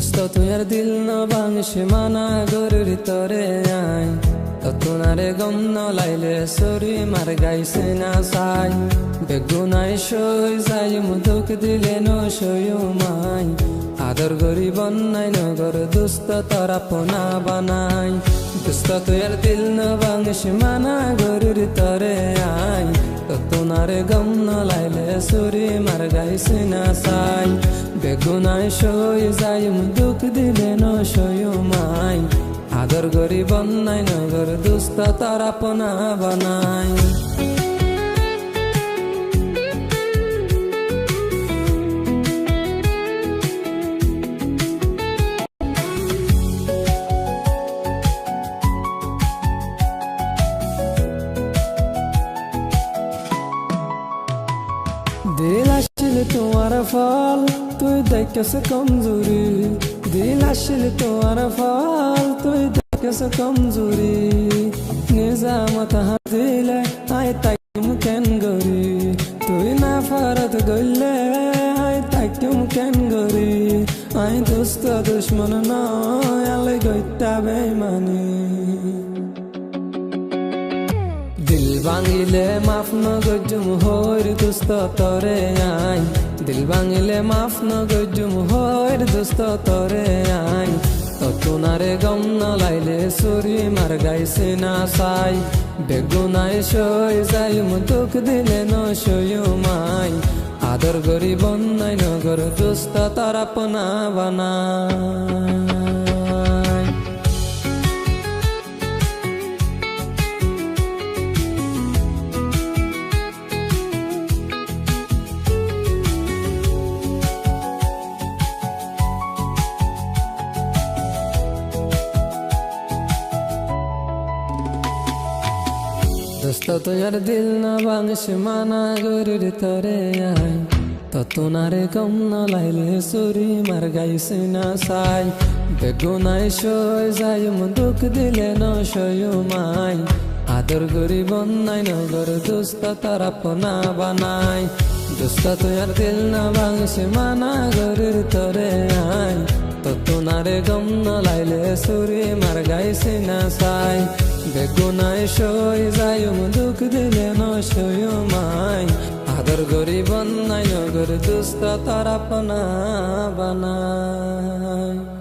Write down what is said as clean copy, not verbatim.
দোস্ত তুই আর দিল ন ভাঙিস মানা গরুর তরে আই ততুনারে গম ন লাইলে সরি মার গাইছে না সাই বেগুনাই সই যাই মুদুক দিলে ন সয়ু মাই আদর গরি বন্যাই নগর দুস্ত তোরা পোনা বানাই দুস্ত তুই আর দিল ন ভাঙিস মানা গরুর তরে আই ততুনারে গম ন লাইলে সরি মার গাইছে না সাই বেগুনাই সই যাই মুদুক দিলে ন সয়ু মাই আদর গরি বন্যাই নগর দুস্ত তোরা পোনা বানাই দিল আসিল তোমার ফল তুই দেখেছ কমজোরি দিল আসিল তোমার ফল তুই দেখেছ কমজোরি নিজামত হাত দিলে আই তাকিম কেন গরি তুই না ফারত গইলে আই তাকিম কেন গরি আই দোস্ত দুশ্মন নয় আলে গইতা বেমানি দিল ভাঙিলে মাফ ন গজুম হইর দোস্ত তরে আই দিল ভাঙিলে মাফ ন গজুম হইর দোস্ত তরে আই ততুনারে গম ন লাইলে সরি মার গাইছে না সাই বেগুনাই সই যাই মুদুক দিলে ন সয়ু মাই আদর গরি বন্যাই নগর দোস্ত তারা পোনা বানাই দোস্ত তুই আর দিল না ভাঙিস মানা গরুর তরে আই ততুনারে গম ন লাইলে সরি মার গাইছে না সাই বেগুনাই সই যাই মুদুক দিলে ন সয়ু মাই আদর গরি বন্যাই নগর দোস্ত তারা পোনা বানাই দোস্ত তুই আর দিল না ভাঙিস মানা গরুর তরে আই ততুনারে গম ন লাইলে সরি মার গাইছে না সাই বেগুনাই সই যাই মুদুক দিলে ন সয়ু মাই আদর গরি বন্যাই নগর দুস্ত তারা পোনা বানাই।